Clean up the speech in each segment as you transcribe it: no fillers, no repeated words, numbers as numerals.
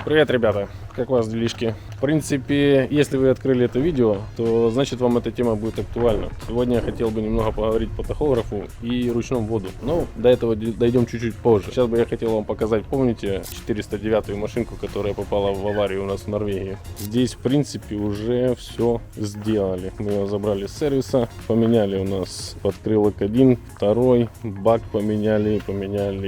Привет, ребята! Как у вас делишки? В принципе, если вы открыли это видео, то значит вам эта тема будет актуальна. Сегодня я хотел бы немного поговорить по тахографу и ручному вводу. Но до этого дойдем чуть-чуть позже. Сейчас бы я хотел вам показать, помните 409-ю машинку, которая попала в аварию у нас в Норвегии? Здесь, в принципе, уже все сделали. Мы ее забрали с сервиса, поменяли у нас подкрылок один, второй, бак поменяли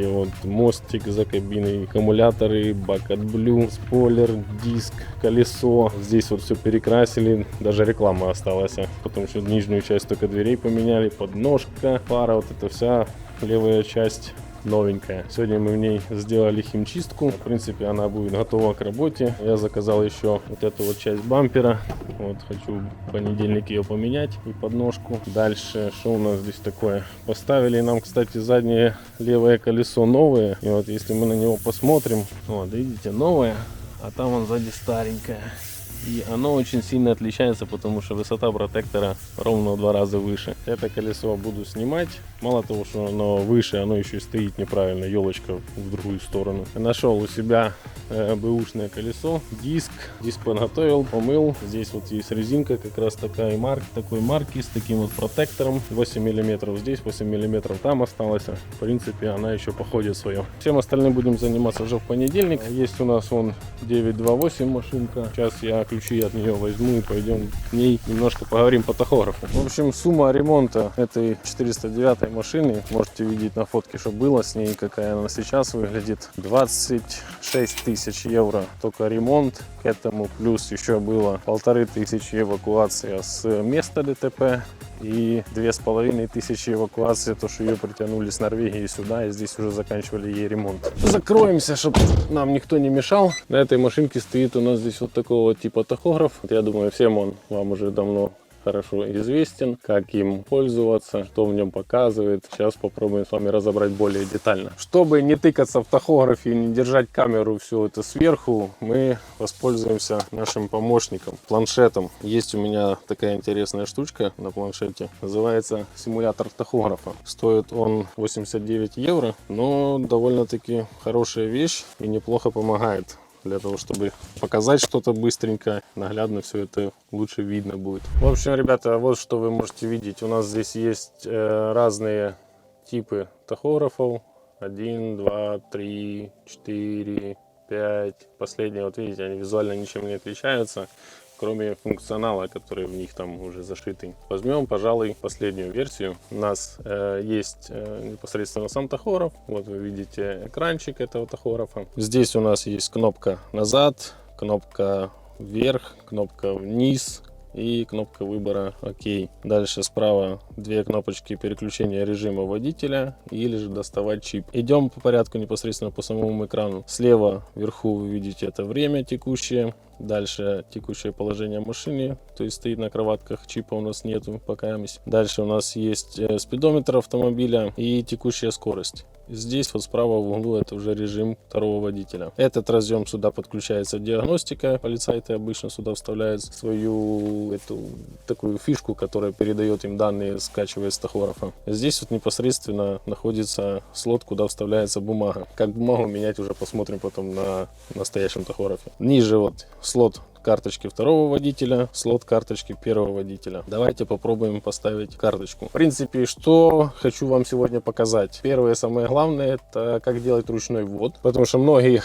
вот мостик за кабиной, аккумуляторы, бак от Blue, спойлер, диск, колесо. Здесь вот все перекрасили, даже реклама осталась, потому что нижнюю часть только дверей поменяли, подножка, фара, вот эта вся левая часть новенькая. Сегодня мы в ней сделали химчистку. В принципе, она будет готова к работе. Я заказал еще вот эту вот часть бампера. Вот хочу в понедельник ее поменять и подножку. Дальше, что у нас здесь такое? Поставили нам, кстати, заднее левое колесо новое. И вот если мы на него посмотрим, вот видите, новое, а там он сзади старенькое. И оно очень сильно отличается, потому что высота протектора ровно в 2 раза выше. Это колесо буду снимать. Мало того, что оно выше, оно еще и стоит неправильно, елочка в другую сторону. Нашел у себя бэушное колесо, диск подготовил, помыл. Здесь вот есть резинка, как раз такой марки с таким вот протектором. 8 мм здесь, 8 мм там осталось. В принципе, она еще походит свое. Всем остальным будем заниматься уже в понедельник. Есть у нас вон 928 машинка. Сейчас я ключи от нее возьму и пойдем к ней немножко поговорим по тахографу. В общем, сумма ремонта этой 409 машины, можете видеть на фотке, что было с ней, какая она сейчас выглядит. 26 тысяч евро только ремонт. К этому плюс еще было 1500 эвакуация с места ДТП и 2500 эвакуации, то что ее притянули с Норвегии сюда и здесь уже заканчивали ей ремонт. Закроемся, чтобы нам никто не мешал. На этой машинке стоит у нас здесь вот такого типа тахограф. Я думаю, всем он вам уже давно хорошо известен, как им пользоваться, что в нем показывает. Сейчас попробуем с вами разобрать более детально. Чтобы не тыкаться в тахографе и не держать камеру все это сверху, мы воспользуемся нашим помощником, планшетом. Есть у меня такая интересная штучка на планшете, называется симулятор тахографа. Стоит он 89 евро, но довольно-таки хорошая вещь и неплохо помогает. Для того, чтобы показать что-то быстренько, наглядно все это лучше видно будет. В общем, ребята, вот что вы можете видеть. У нас здесь есть разные типы тахографов. 1, 2, 3, 4, 5. Последние, вот видите, они визуально ничем не отличаются, кроме функционала, который в них там уже зашитый. Возьмем, пожалуй, последнюю версию. У нас есть непосредственно сам тахограф. Вот вы видите экранчик этого тахографа. Здесь у нас есть кнопка назад, кнопка вверх, кнопка вниз и кнопка выбора ОК. Дальше справа 2 кнопочки переключения режима водителя или же доставать чип. Идем по порядку непосредственно по самому экрану. Слева вверху вы видите это время текущее. Дальше текущее положение машины, то есть стоит на кроватках, чипа у нас нету пока. Дальше у нас есть спидометр автомобиля и текущая скорость. Здесь вот справа в углу это уже режим второго водителя. Этот разъем сюда подключается диагностика. Полицайцы обычно сюда вставляют свою такую фишку, которая передает им данные, скачивая с тахографа. Здесь вот непосредственно находится слот, куда вставляется бумага. Как бумагу менять уже посмотрим потом на настоящем тахографе. Ниже вот слот карточки второго водителя, слот карточки первого водителя. Давайте попробуем поставить карточку. В принципе, что хочу вам сегодня показать. Первое, самое главное, это как делать ручной ввод. Потому что многие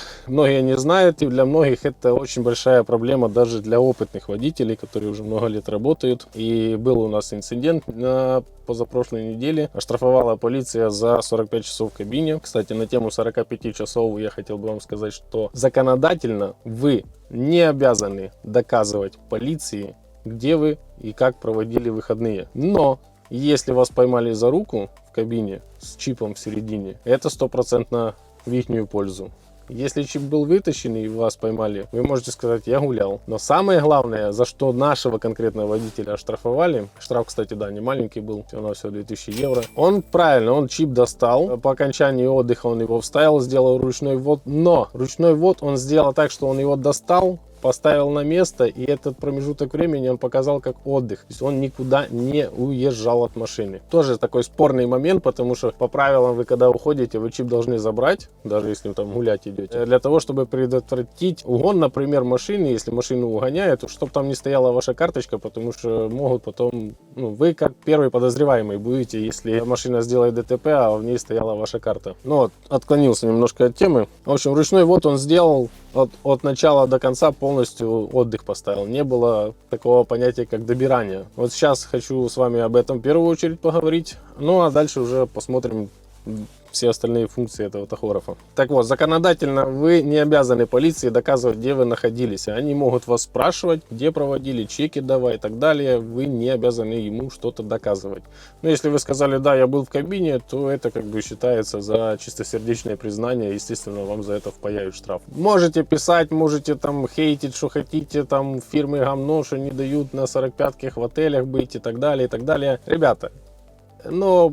не знают, и для многих это очень большая проблема, даже для опытных водителей, которые уже много лет работают. И был у нас инцидент на позапрошлой неделе. Оштрафовала полиция за 45 часов в кабине. Кстати, на тему 45 часов я хотел бы вам сказать, что законодательно вы не обязаны доказывать полиции, где вы и как проводили выходные. Но если вас поймали за руку в кабине с чипом в середине, это 100% в ихнюю пользу. Если чип был вытащен и вас поймали, вы можете сказать: я гулял. Но самое главное, за что нашего конкретного водителя оштрафовали, штраф, кстати, да, не маленький был, всего 2000 евро. Он чип достал, по окончании отдыха он его вставил, сделал ручной ввод, но ручной ввод он сделал так, что он его достал, поставил на место, и этот промежуток времени он показал как отдых. То есть он никуда не уезжал от машины. Тоже такой спорный момент, потому что по правилам вы когда уходите, вы чип должны забрать, даже если там гулять идете, для того, чтобы предотвратить угон, например, машины, если машину угоняют, чтобы там не стояла ваша карточка, потому что могут потом, вы как первый подозреваемый будете, если машина сделает ДТП, а в ней стояла ваша карта. Ну, отклонился немножко от темы. В общем, ручной ввод он сделал от начала до конца, полностью отдых поставил. Не было такого понятия, как добирание. Вот сейчас хочу с вами об этом в первую очередь поговорить. Ну, а дальше уже посмотрим все остальные функции этого тахографа. Так вот, законодательно вы не обязаны полиции доказывать, где вы находились. Они могут вас спрашивать, где проводили, чеки давай и так далее. Вы не обязаны ему что-то доказывать. Но если вы сказали, да, я был в кабине, то это как бы считается за чистосердечное признание. Естественно, вам за это впаяют штраф. Можете писать, можете там хейтить, что хотите, там фирмы говно, что не дают на 45-ках в отелях быть и так далее, и так далее. Ребята, но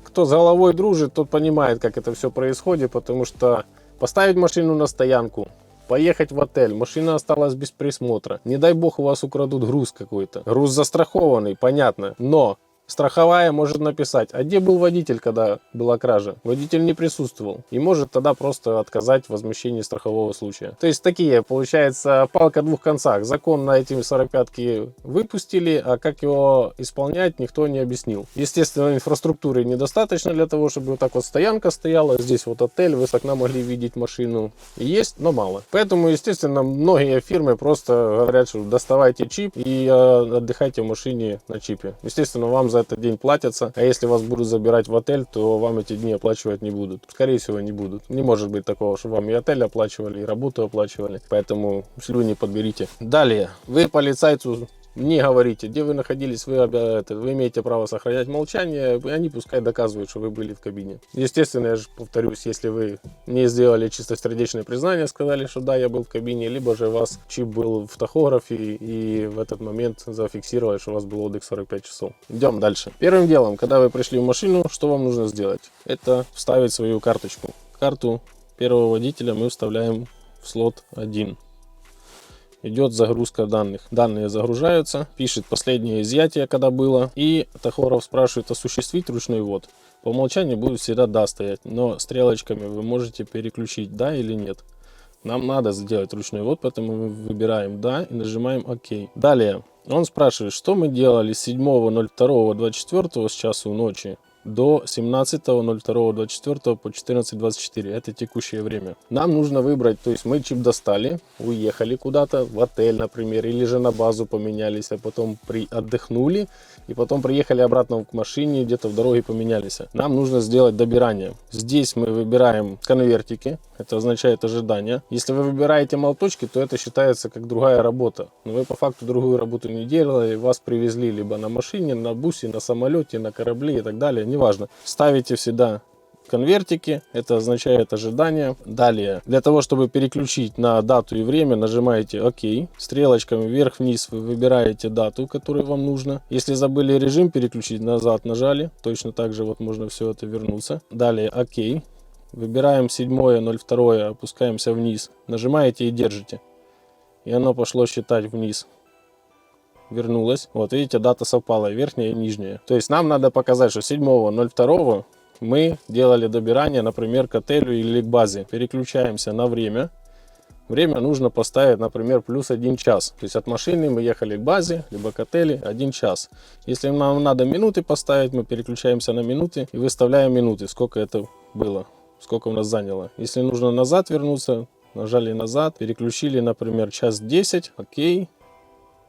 кто с головой дружит, тот понимает, как это все происходит, потому что поставить машину на стоянку, поехать в отель, машина осталась без присмотра, не дай бог у вас украдут груз какой-то. Груз застрахованный, понятно, но страховая может написать, а где был водитель, когда была кража? Водитель не присутствовал и может тогда просто отказать в возмещении страхового случая. То есть такие, получается, палка о двух концах. Закон на эти 45-ки выпустили, а как его исполнять, никто не объяснил. Естественно, инфраструктуры недостаточно для того, чтобы вот так вот стоянка стояла, здесь вот отель, вы с окна могли видеть машину. Есть, но мало. Поэтому, естественно, многие фирмы просто говорят, что доставайте чип и отдыхайте в машине на чипе. Естественно, вам за этот день платятся, а если вас будут забирать в отель, то вам эти дни оплачивать не будут. Скорее всего, не будут. Не может быть такого, что вам и отель оплачивали, и работу оплачивали. Поэтому слюни подберите. Далее, вы полицайцу не говорите, где вы находились, вы имеете право сохранять молчание, и они пускай доказывают, что вы были в кабине. Естественно, я же повторюсь, если вы не сделали чистосердечное признание, сказали, что да, я был в кабине, либо же у вас чип был в тахографе, и в этот момент зафиксировали, что у вас был отдых 45 часов. Идем дальше. Первым делом, когда вы пришли в машину, что вам нужно сделать? Это вставить свою карточку. Карту первого водителя мы вставляем в слот 1. Идет загрузка данных. Данные загружаются, пишет последнее изъятие, когда было, и тахограф спрашивает осуществить ручной ввод. По умолчанию будет всегда да стоять, но стрелочками вы можете переключить да или нет. Нам надо сделать ручной ввод, поэтому мы выбираем да и нажимаем ОК. Далее он спрашивает, что мы делали с 7.02.24 с часу ночи до 17.02.24 по 14.24. Это текущее время. Нам нужно выбрать, то есть мы чип достали, уехали куда-то в отель, например, или же на базу поменялись, а потом отдохнули, и потом приехали обратно к машине, где-то в дороге поменялись. Нам нужно сделать добирание. Здесь мы выбираем конвертики, это означает ожидание. Если вы выбираете молоточки, то это считается как другая работа. Но вы по факту другую работу не делали, вас привезли либо на машине, на бусе, на самолете, на корабле и так далее, неважно. Ставите всегда конвертики, это означает ожидание. Далее, для того, чтобы переключить на дату и время, нажимаете ОК. Стрелочками вверх-вниз вы выбираете дату, которую вам нужно. Если забыли режим переключить, назад нажали. Точно так же вот можно все это вернуться. Далее ОК. Выбираем 7.02, опускаемся вниз. Нажимаете и держите. И оно пошло считать вниз. Вернулось. Вот видите, дата совпала, верхняя и нижняя. То есть нам надо показать, что 7.02 мы делали добирание, например, к отелю или к базе. Переключаемся на время. Время нужно поставить, например, плюс 1 час. То есть от машины мы ехали к базе, либо к отелю 1 час. Если нам надо минуты поставить, мы переключаемся на минуты и выставляем минуты, сколько это было, сколько у нас заняло. Если нужно назад вернуться, нажали назад, переключили, например, час 10, окей.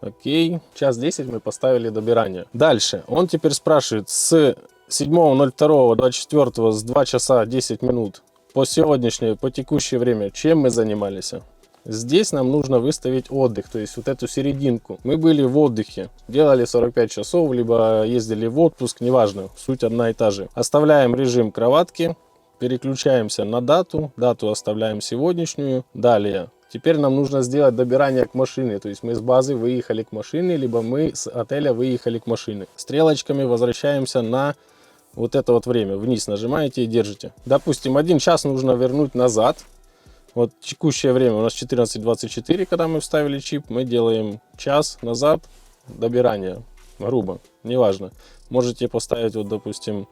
Окей, час 10 мы поставили добирание. Дальше, он теперь спрашивает с 7.02.24 с 2 часа 10 минут по сегодняшнее, по текущее время, чем мы занимались. Здесь нам нужно выставить отдых, то есть вот эту серединку. Мы были в отдыхе, делали 45 часов, либо ездили в отпуск, неважно, суть одна и та же. Оставляем режим кроватки, переключаемся на дату, дату оставляем сегодняшнюю. Далее. Теперь нам нужно сделать добирание к машине, то есть мы с базы выехали к машине, либо мы с отеля выехали к машине. Стрелочками возвращаемся на вот это вот время, вниз нажимаете и держите. Допустим, 1 час нужно вернуть назад, Вот текущее время у нас 14:24, когда мы вставили чип, мы делаем час назад добирания, грубо, неважно. Можете поставить, вот, допустим,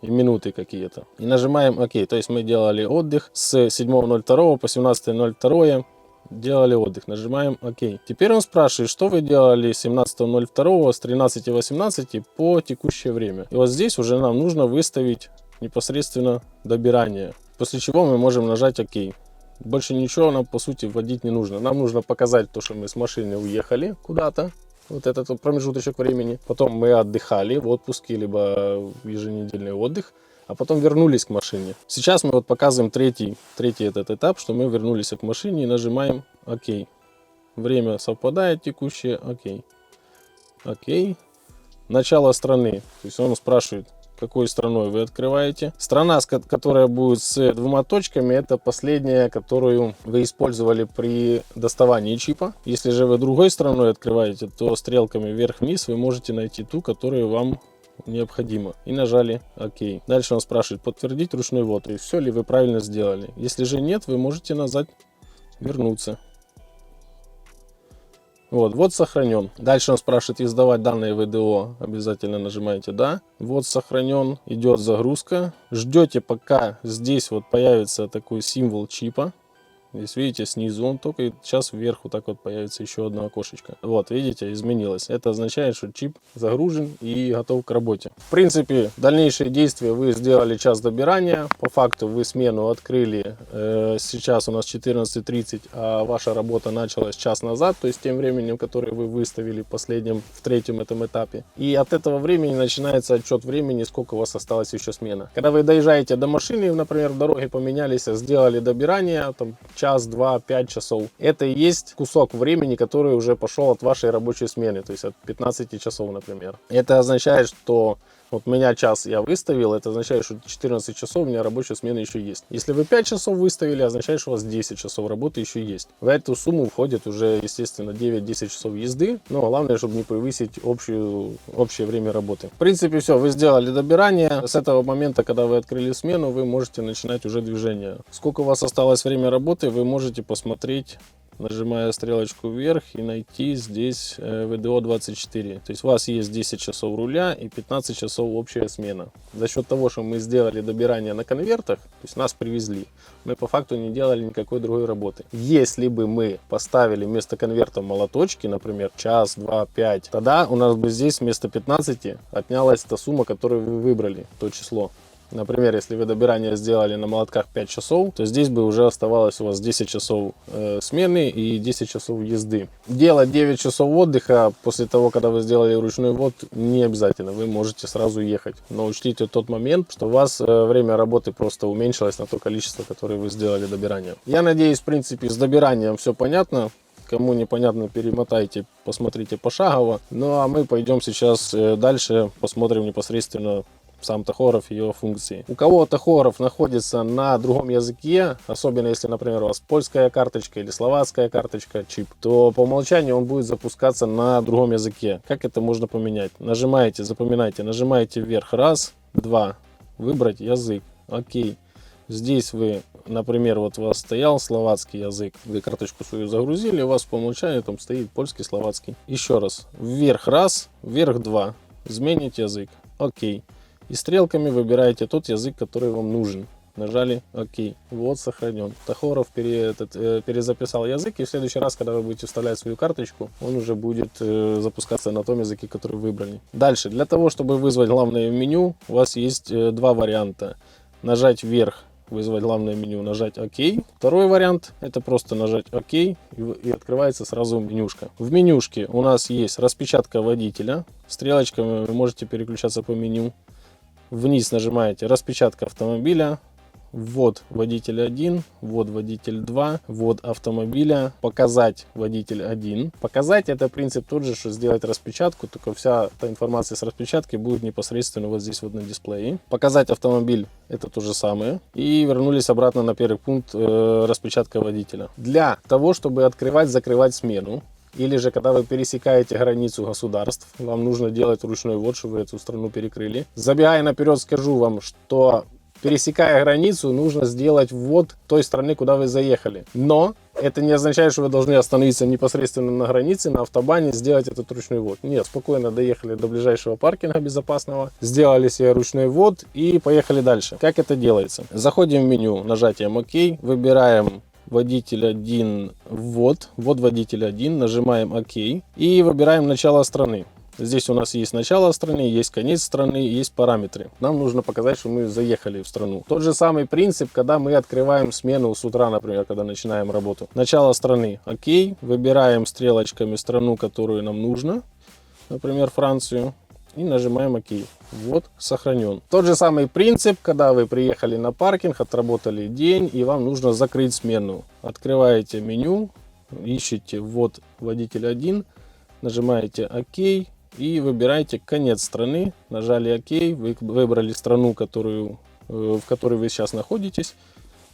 и минуты какие-то. И нажимаем ОК. То есть мы делали отдых с 7:02 по 17:02. Делали отдых. Нажимаем ОК. Теперь он спрашивает, что вы делали с 17:02 с 13:18 по текущее время. И вот здесь уже нам нужно выставить непосредственно добирание. После чего мы можем нажать ОК. Больше ничего нам по сути вводить не нужно. Нам нужно показать то, что мы с машины уехали куда-то. Вот этот промежуточек времени. Потом мы отдыхали в отпуске, либо еженедельный отдых. А потом вернулись к машине. Сейчас мы вот показываем третий этот этап, что мы вернулись к машине и нажимаем ОК. Время совпадает текущее. ОК. ОК. Начало страны. То есть он спрашивает, какой страной вы открываете. Страна, которая будет с двумя точками, это последняя, которую вы использовали при доставании чипа. Если же вы другой страной открываете, то стрелками вверх-вниз вы можете найти ту, которую вам необходимо. И нажали ОК. Дальше он спрашивает, подтвердить ручной ввод. И все ли вы правильно сделали. Если же нет, вы можете нажать вернуться. Вот сохранен. Дальше он спрашивает, издавать данные ВДО. Обязательно нажимаете да. Вот сохранен. Идет загрузка. Ждете, пока здесь вот появится такой символ чипа. Здесь видите, снизу он только, сейчас вверх вот так вот появится еще одно окошечко. Вот, видите, изменилось. Это означает, что чип загружен и готов к работе. В принципе, дальнейшие действия вы сделали час добирания. По факту вы смену открыли. Сейчас у нас 14:30, а ваша работа началась час назад, то есть тем временем, которое вы выставили последним в третьем этом этапе. И от этого времени начинается отчет времени, сколько у вас осталось еще смена. Когда вы доезжаете до машины, например, в дороге поменялись, сделали добирание, там, час, 2, 5 часов. Это и есть кусок времени, который уже пошел от вашей рабочей смены, то есть от 15 часов, например. Это означает, что вот меня час я выставил, это означает, что 14 часов у меня рабочая смена еще есть. Если вы 5 часов выставили, означает, что у вас 10 часов работы еще есть. В эту сумму входит уже, естественно, 9-10 часов езды, но главное, чтобы не превысить общее время работы. В принципе, все, вы сделали добирание. С этого момента, когда вы открыли смену, вы можете начинать уже движение. Сколько у вас осталось время работы, вы можете посмотреть, нажимая стрелочку вверх и найти здесь ВДО 24. То есть у вас есть 10 часов руля и 15 часов общая смена. За счет того, что мы сделали добирание на конвертах, то есть нас привезли, мы по факту не делали никакой другой работы. Если бы мы поставили вместо конверта молоточки, например, час, 2, 5, тогда у нас бы здесь вместо 15 отнялась та сумма, которую вы выбрали, то число. Например, если вы добирание сделали на молотках 5 часов, то здесь бы уже оставалось у вас 10 часов смены и 10 часов езды. Делать 9 часов отдыха после того, когда вы сделали ручной ввод, не обязательно. Вы можете сразу ехать. Но учтите тот момент, что у вас время работы просто уменьшилось на то количество, которое вы сделали добирание. Я надеюсь, в принципе, с добиранием все понятно. Кому непонятно, перемотайте, посмотрите пошагово. Ну а мы пойдем сейчас дальше, посмотрим непосредственно сам тахограф и его функции. У кого тахограф находится на другом языке, особенно если, например, у вас польская карточка или словацкая карточка, чип, то по умолчанию он будет запускаться на другом языке. Как это можно поменять? Нажимаете, запоминайте, нажимаете вверх, раз, два, выбрать язык, окей. Здесь вы, например, вот у вас стоял словацкий язык, вы карточку свою загрузили, у вас по умолчанию там стоит польский, словацкий. Еще раз, вверх раз, вверх два, изменить язык, окей. И стрелками выбираете тот язык, который вам нужен. Нажали ОК. Вот сохранен. Тахограф перезаписал язык, и в следующий раз, когда вы будете вставлять свою карточку, он уже будет запускаться на том языке, который выбрали. Дальше, для того, чтобы вызвать главное меню, у вас есть два варианта. Нажать вверх, вызвать главное меню, нажать ОК. Второй вариант, это просто нажать ОК, и открывается сразу менюшка. В менюшке у нас есть распечатка водителя. Стрелочками вы можете переключаться по меню. Вниз нажимаете распечатка автомобиля, ввод водителя 1, ввод водитель 2, ввод автомобиля, показать водитель 1. Показать — это принцип тот же, что сделать распечатку, только вся эта информация с распечатки будет непосредственно вот здесь вот на дисплее. Показать автомобиль — это то же самое. И вернулись обратно на первый пункт, распечатка водителя. Для того, чтобы открывать, закрывать смену, или же, когда вы пересекаете границу государств, вам нужно делать ручной ввод, чтобы вы эту страну перекрыли. Забегая наперед, скажу вам, что Пересекая границу, нужно сделать ввод той страны, куда вы заехали. Но это не означает, что вы должны остановиться непосредственно на границе, на автобане, сделать этот ручной ввод. Нет, спокойно доехали до ближайшего паркинга безопасного, сделали себе ручной ввод и поехали дальше. Как это делается? Заходим в меню нажатием ОК, выбираем водитель 1 ввод, ввод водителя 1, нажимаем ОК и выбираем начало страны. Здесь у нас есть начало страны, есть конец страны, есть параметры. Нам нужно показать, что мы заехали в страну. Тот же самый принцип, когда мы открываем смену с утра, например, когда начинаем работу. Начало страны, окей, выбираем стрелочками страну, которую нам нужно, например, Францию, и нажимаем ОК. Вот, сохранен. Тот же самый принцип, когда вы приехали на паркинг, отработали день, и вам нужно закрыть смену. Открываете меню, ищите ввод водитель 1, нажимаете ОК. И выбираете конец страны, нажали ОК, вы выбрали страну, в которой вы сейчас находитесь,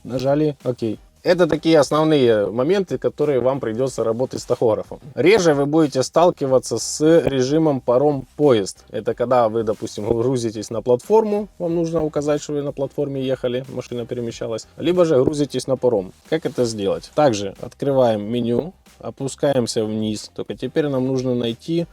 нажали ОК. Это такие основные моменты, которые вам придется работать с тахографом. Реже вы будете сталкиваться с режимом паром-поезд. Это когда вы, допустим, грузитесь на платформу, вам нужно указать, что вы на платформе ехали, машина перемещалась, либо же грузитесь на паром. Как это сделать? Также открываем меню, опускаемся вниз, только теперь нам нужно найти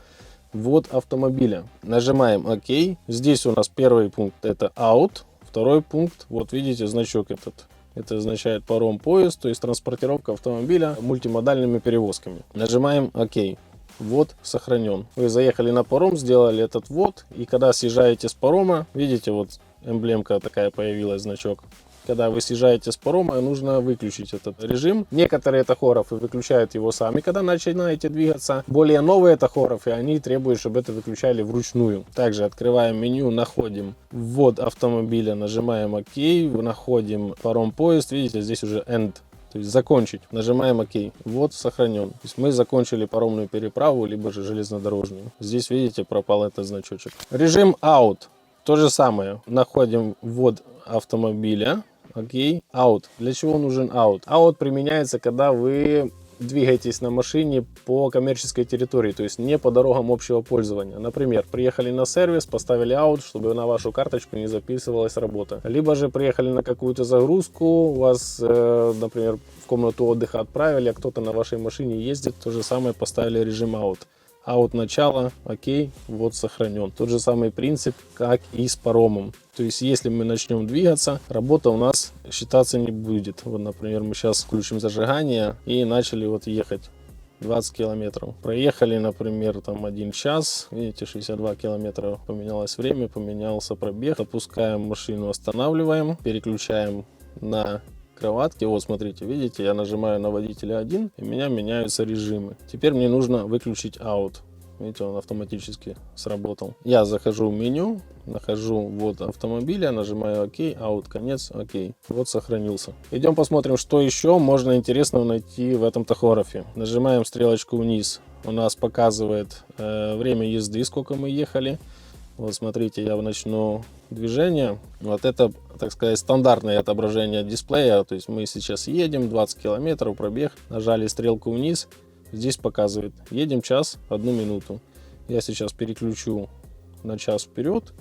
ввод автомобиля. Нажимаем ОК. Здесь у нас первый пункт это out. Второй пункт, вот видите значок этот. Это означает паром-поезд, то есть транспортировка автомобиля мультимодальными перевозками. Нажимаем ОК. Ввод сохранен. Вы заехали на паром, сделали этот ввод. И когда съезжаете с парома, видите, вот эмблемка такая появилась, значок. Когда вы съезжаете с парома, нужно выключить этот режим. Некоторые тахографы выключают его сами, когда начинаете двигаться. Более новые тахографы, они требуют, чтобы это выключали вручную. Также открываем меню, находим ввод автомобиля, нажимаем ОК, находим паром-поезд. Видите, здесь уже end. То есть закончить. Нажимаем ОК. Вот сохранен. То есть мы закончили паромную переправу, либо же железнодорожную. Здесь, видите, пропал этот значочек. Режим out. То же самое. Находим ввод автомобиля. Окей, out. Для чего нужен out? Out применяется, когда вы двигаетесь на машине по коммерческой территории, то есть не по дорогам общего пользования. Например, приехали на сервис, поставили out, чтобы на вашу карточку не записывалась работа. Либо же приехали на какую-то загрузку, вас, например, в комнату отдыха отправили, а кто-то на вашей машине ездит, то же самое поставили режим out. Out начало, окей, вот сохранен. Тот же самый принцип, как и с паромом. То есть, если мы начнем двигаться, работа у нас считаться не будет. Вот, например, мы сейчас включим зажигание и начали вот ехать 20 километров. Проехали, например, там 1 час, видите, 62 километра поменялось время, поменялся пробег. Опускаем машину, останавливаем, переключаем на кроватки. Вот смотрите, видите, я нажимаю на водителя 1, и у меня меняются режимы. Теперь мне нужно выключить out. Видите, он автоматически сработал. Я захожу в меню, нахожу ввод автомобиля, нажимаю ОК, out, конец, ОК. Вот сохранился. Идем посмотрим, что еще можно интересного найти в этом тахографе. Нажимаем стрелочку вниз. У нас показывает время езды, сколько мы ехали. Вот смотрите, я начну движение. Вот это, так сказать, стандартное отображение дисплея. То есть мы сейчас едем 20 километров, пробег. Нажали стрелку вниз. Здесь показывает, едем час 1 минуту. Я сейчас переключу на час вперед.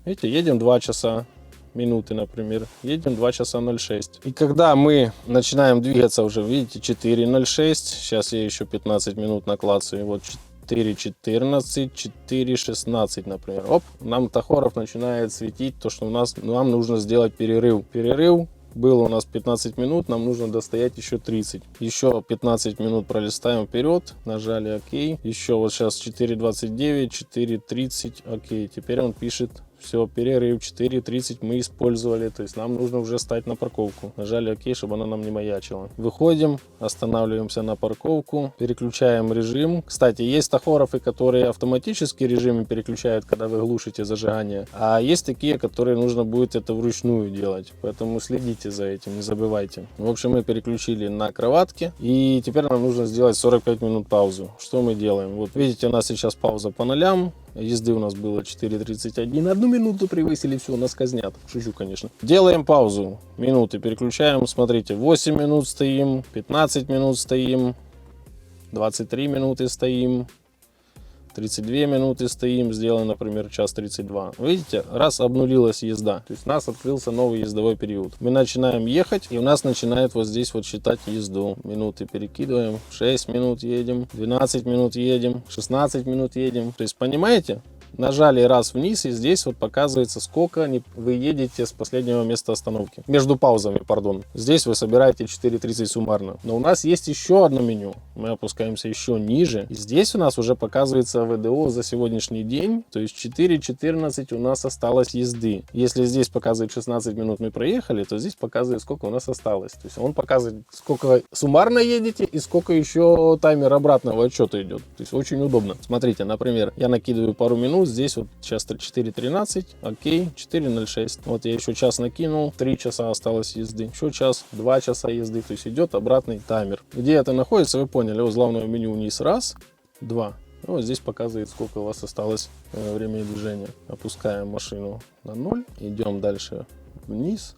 Видите, едем 2 часа минуты, например. Едем 2 часа 06. И когда мы начинаем двигаться уже, видите, 4.06. Сейчас я еще 15 минут наклацаю. Вот 4.14, 4.16, например. Оп, нам тахограф начинает светить, то, что нам нужно сделать перерыв. Перерыв было у нас 15 минут, нам нужно достоять еще 30. Еще 15 минут пролистаем вперед, нажали ОК. Еще вот сейчас 4.29, 4.30, ОК. Теперь он пишет, все, перерыв 4.30 мы использовали, то есть нам нужно уже стать на парковку. Нажали ОК, чтобы она нам не маячила. Выходим, останавливаемся на парковку, переключаем режим. Кстати, есть тахографы, которые автоматически режимы переключают, когда вы глушите зажигание, а есть такие, которые нужно будет это вручную делать, поэтому следите за этим, не забывайте. В общем, мы переключили на кроватке, и теперь нам нужно сделать 45 минут паузу. Что мы делаем? Вот видите, у нас сейчас пауза по нолям. Езды у нас было 4.31. 1 минуту превысили, все, нас казнят. Шучу, конечно. Делаем паузу. Минуты переключаем. Смотрите, 8 минут стоим, 15 минут стоим, 23 минуты стоим, 32 минуты стоим, сделаем, например, час 32. Видите, раз обнулилась езда, то есть у нас открылся новый ездовой период. Мы начинаем ехать, и у нас начинает вот здесь вот считать езду. Минуты перекидываем, 6 минут едем, 12 минут едем, 16 минут едем. То есть, понимаете? Нажали раз вниз, и здесь вот показывается, сколько вы едете с последнего места остановки. Между паузами, пардон. Здесь вы собираете 4.30 суммарно. Но у нас есть еще одно меню. Мы опускаемся еще ниже. И здесь у нас уже показывается ВДО за сегодняшний день. То есть 4.14 у нас осталось езды. Если здесь показывает 16 минут мы проехали, то здесь показывает, сколько у нас осталось. То есть он показывает, сколько суммарно едете и сколько еще таймер обратного отчета идет. То есть очень удобно. Смотрите, например, я накидываю пару минут. Здесь вот сейчас 4.13, окей, 4.06. Вот я еще час накинул, 3 часа осталось езды. Еще час, 2 часа езды. То есть идет обратный таймер. Где это находится, вы поняли. Вот с главного меню вниз. Раз, два. Вот здесь показывает, сколько у вас осталось времени движения. Опускаем машину на 0. Идем дальше вниз.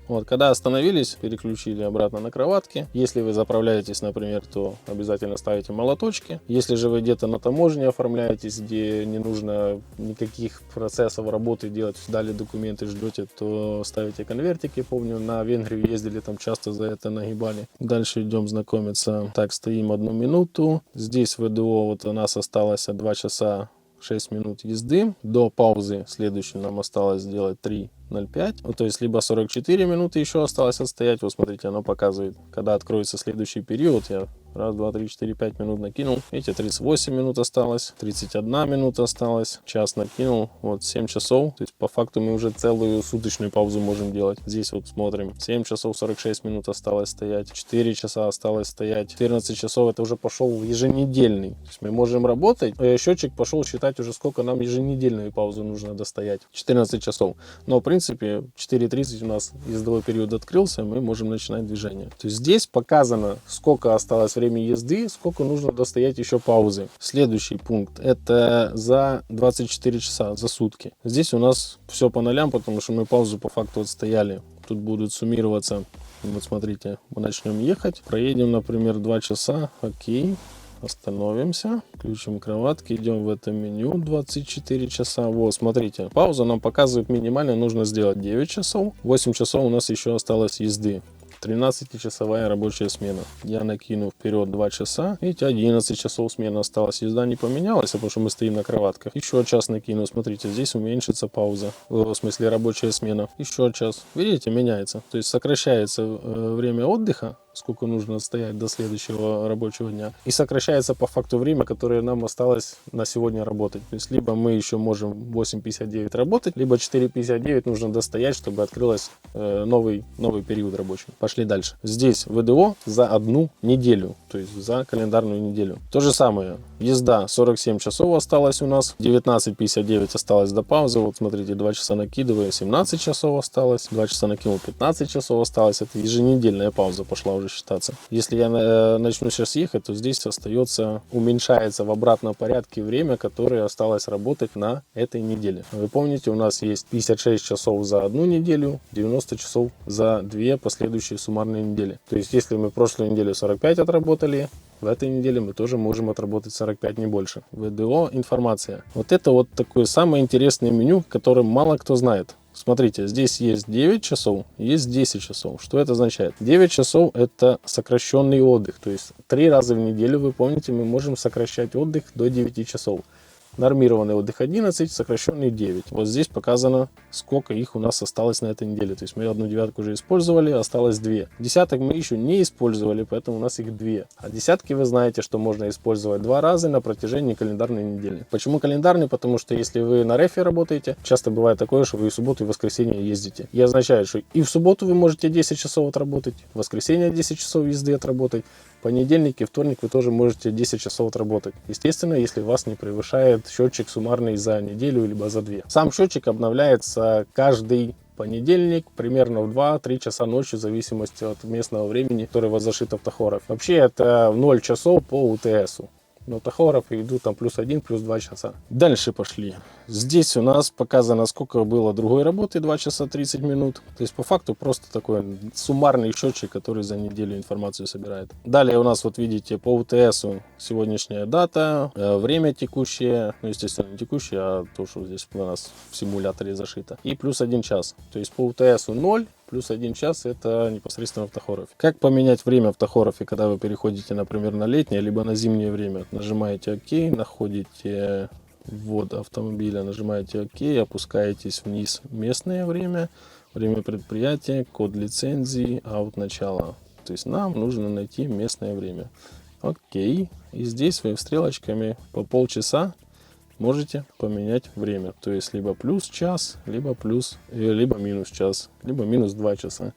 Вот, когда остановились, переключили обратно на кроватки. Если вы заправляетесь, например, то обязательно ставите молоточки. Если же вы где-то на таможне оформляетесь, где не нужно никаких процессов работы делать, дали документы, ждете, то ставите конвертики. Помню, на Венгрию ездили, там часто за это нагибали. Дальше идем знакомиться. Так, стоим 1 минуту. Здесь ВДО вот у нас осталось 2 часа 6 минут езды. До паузы следующей нам осталось сделать 3:05. Вот, то есть либо 44 минуты еще осталось отстоять. Вот смотрите, оно показывает, когда откроется следующий период. Я раз, два, три, 4, 5 минут накинул. Видите, 38 минут осталось, 31 минута осталось, час накинул, вот 7 часов. То есть по факту мы уже целую суточную паузу можем делать. Здесь вот смотрим, 7 часов 46 минут осталось стоять, 4 часа осталось стоять, 14 часов это уже пошел еженедельный. То есть мы можем работать, счетчик пошел считать уже сколько нам еженедельную паузу нужно достоять. 14 часов. Но в принципе 4:30 у нас ездовой период открылся, мы можем начинать движение. То есть здесь показано, сколько осталось время езды, сколько нужно достоять еще паузы. Следующий пункт, это за 24 часа, за сутки. Здесь у нас все по нолям, потому что мы паузу по факту отстояли. Тут будут суммироваться. Вот смотрите, мы начнем ехать, проедем, например, 2 часа, окей. Остановимся, включим кроватки, идем в это меню 24 часа. Вот, смотрите, пауза нам показывает минимально нужно сделать 9 часов. 8 часов у нас еще осталось езды. 13-часовая рабочая смена. Я накину вперед 2 часа. Видите, 11 часов смена осталась. Езда не поменялась, потому что мы стоим на кроватках. Еще час накину. Смотрите, здесь уменьшится пауза. В смысле рабочая смена. Еще час. Видите, меняется. То есть сокращается время отдыха, сколько нужно стоять до следующего рабочего дня. И сокращается по факту время, которое нам осталось на сегодня работать. То есть либо мы еще можем 8:59 работать, либо 4:59 нужно достоять, чтобы открылся новый период рабочий. Пошли дальше. Здесь ВДО за 1 неделю, то есть за календарную неделю. То же самое. Езда 47 часов осталось у нас, 19:59 осталось до паузы. Вот смотрите, 2 часа накидываю, 17 часов осталось, 2 часа накинул, 15 часов осталось. Это еженедельная пауза пошла уже считаться. Если я начну сейчас ехать, то здесь остается, уменьшается в обратном порядке время, которое осталось работать на этой неделе. Вы помните, у нас есть 56 часов за 1 неделю, 90 часов за 2 последующие суммарные недели. То есть, если мы прошлую неделю 45 отработали, в этой неделе мы тоже можем отработать 45, не больше. ВДО, информация. Вот это вот такое самое интересное меню, которое мало кто знает. Смотрите, здесь есть 9 часов, есть 10 часов. Что это означает? 9 часов это сокращенный отдых. То есть 3 раза в неделю, вы помните, мы можем сокращать отдых до 9 часов. Нормированный отдых 11, сокращенный 9. Вот здесь показано, сколько их у нас осталось на этой неделе. То есть мы 1/9 уже использовали, осталось 2. Десяток мы еще не использовали, поэтому у нас их 2. А десятки вы знаете, что можно использовать 2 раза на протяжении календарной недели. Почему календарный? Потому что если вы на рефе работаете, часто бывает такое, что вы и в субботу, и в воскресенье ездите. И означает, что и в субботу вы можете 10 часов отработать, в воскресенье 10 часов езды отработать, в понедельник и вторник вы тоже можете 10 часов отработать. Естественно, если вас не превышает счетчик суммарный за неделю либо за 2. Сам счетчик обновляется каждый понедельник, примерно в 2-3 часа ночи, в зависимости от местного времени, которое у вас зашито в тахограф. Вообще это 0 часов по УТСу. но тахографы идут там +1, +2 часа. Дальше пошли. Здесь у нас показано, сколько было другой работы, 2 часа 30 минут. То есть по факту просто такой суммарный счетчик, который за неделю информацию собирает. Далее у нас, вот видите, по УТСу сегодняшняя дата, время текущее, ну естественно не текущее, а то, что здесь у нас в симуляторе зашито. И +1 час. То есть по УТСу 0, +1 час это непосредственно в тахографе. Как поменять время в тахографе, когда вы переходите, например, на летнее, либо на зимнее время? Нажимаете ОК, находите ввод автомобиля, нажимаете ОК, опускаетесь вниз, местное время, время предприятия, код лицензии, аут начала. То есть нам нужно найти местное время. Окей. И здесь вы стрелочками по полчаса можете поменять время. То есть либо плюс час, либо минус час, либо минус 2 часа.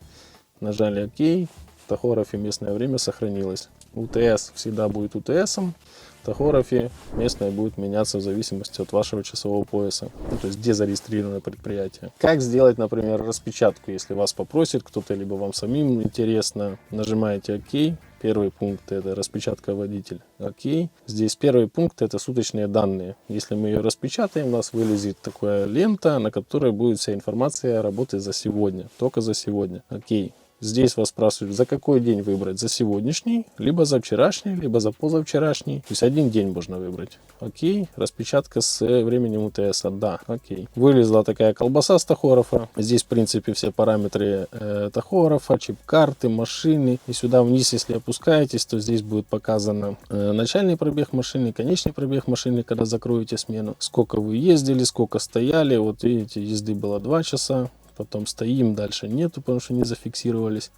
Нажали ОК. В тахографе местное время сохранилось. УТС всегда будет УТСом. В тахографе местное будет меняться в зависимости от вашего часового пояса. Ну, то есть где зарегистрировано предприятие. Как сделать, например, распечатку, если вас попросит кто-то, либо вам самим интересно. Нажимаете ОК. Первый пункт — это распечатка водитель. Окей. Здесь первый пункт — это суточные данные. Если мы ее распечатаем, у нас вылезет такая лента, на которой будет вся информация работы за сегодня. Только за сегодня. Окей. Здесь вас спрашивают, за какой день выбрать, за сегодняшний, либо за вчерашний, либо за позавчерашний. То есть один день можно выбрать. Окей, распечатка с временем УТС, да, окей. Вылезла такая колбаса с тахографа. Здесь, в принципе, все параметры тахографа, чип-карты, машины. И сюда вниз, если опускаетесь, то здесь будет показано начальный пробег машины, конечный пробег машины, когда закроете смену. Сколько вы ездили, сколько стояли. Вот видите, езды было 2 часа. Потом стоим, дальше нету, потому что не зафиксировались.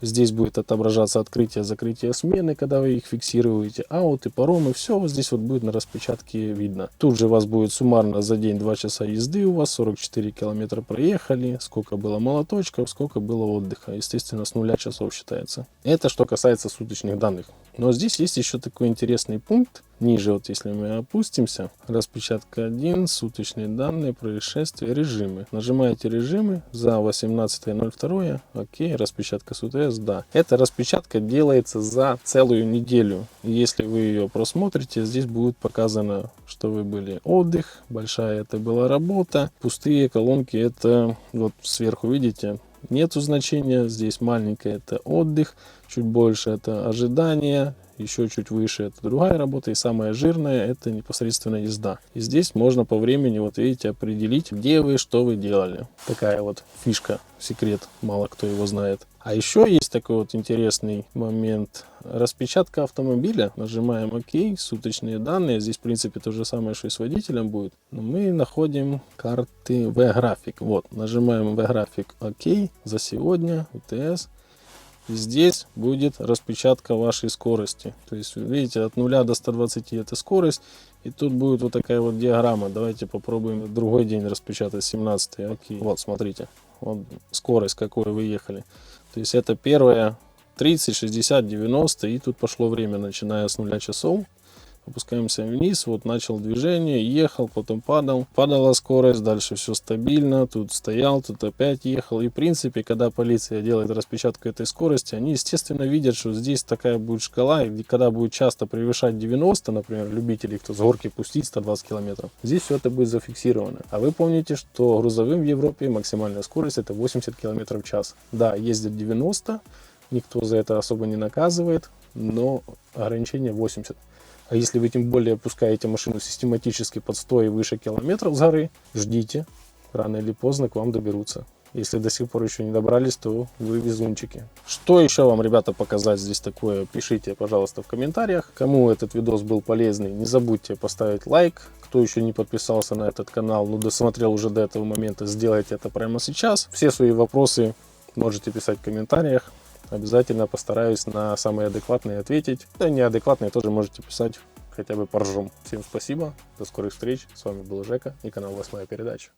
Здесь будет отображаться открытие, закрытие смены, когда вы их фиксируете. Ауты, паромы, все вот здесь вот будет на распечатке видно. Тут же у вас будет суммарно за день 2 часа езды у вас, 44 километра проехали, сколько было молоточков, сколько было отдыха. Естественно, с 0 часов считается. Это что касается суточных данных. Но здесь есть еще такой интересный пункт. Ниже, вот если мы опустимся, распечатка 1, суточные данные, происшествия, режимы. Нажимаете режимы за 18.02, окей, распечатка с УТС, да. Эта распечатка делается за целую неделю. И если вы ее просмотрите, здесь будет показано, что вы были отдых, большая это была работа, пустые колонки это вот сверху видите. Нету значения, здесь маленькое это отдых, чуть больше это ожидание, еще чуть выше это другая работа, и самая жирная это непосредственно езда. И здесь можно по времени, вот видите, определить, где вы, что вы делали. Такая вот фишка, секрет, мало кто его знает. А еще есть такой вот интересный момент. Распечатка автомобиля. Нажимаем ОК, суточные данные. Здесь в принципе то же самое, что и с водителем будет. Но мы находим карты V-график. Вот, нажимаем V-график ОК за сегодня, УТС. И здесь будет распечатка вашей скорости. То есть, видите, от 0 до 120 это скорость. И тут будет вот такая вот диаграмма. Давайте попробуем другой день распечатать, 17. Окей. Вот, смотрите. Вот скорость, какой вы ехали. То есть это первая 30, 60, 90. И тут пошло время, начиная с 0 часов. Опускаемся вниз, вот начал движение, ехал, потом падал, падала скорость, дальше все стабильно, тут стоял, тут опять ехал. И в принципе, когда полиция делает распечатку этой скорости, они естественно видят, что здесь такая будет шкала, и когда будет часто превышать 90, например, любители, кто с горки пустить 120 километров, здесь все это будет зафиксировано. А вы помните, что грузовым в Европе максимальная скорость это 80 километров в час. Да, ездит 90, никто за это особо не наказывает, но ограничение 80. А если вы тем более пускаете машину систематически под 100 и выше километров с горы, ждите, рано или поздно к вам доберутся. Если до сих пор еще не добрались, то вы везунчики. Что еще вам, ребята, показать здесь такое, пишите, пожалуйста, в комментариях. Кому этот видос был полезный, не забудьте поставить лайк. Кто еще не подписался на этот канал, ну досмотрел уже до этого момента, сделайте это прямо сейчас. Все свои вопросы можете писать в комментариях. Обязательно постараюсь на самые адекватные ответить. Да неадекватные тоже можете писать, хотя бы поржем. Всем спасибо, до скорых встреч. С вами был Жека и канал 8 передача.